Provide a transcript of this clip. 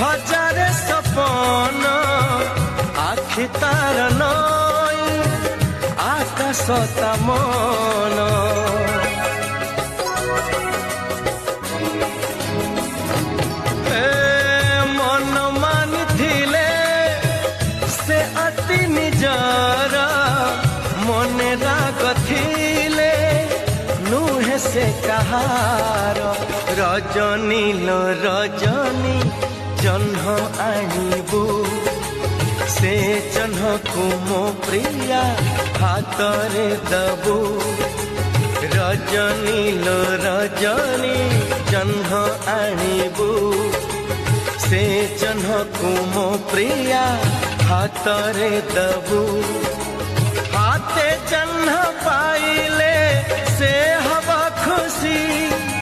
हजारे सपन आखि तार नई आकाश ता मन मन मानि थिले से अति निजर मन राग थिले नुहे से कहार रजनी लो रजनी जह्न आनिबू से जह्न को मो प्रिया हातरे दबू रजनी लो रजनी जह्न आनिबू से जह्न को मो प्रिया हातरे दबू हाथे जह्न पाइले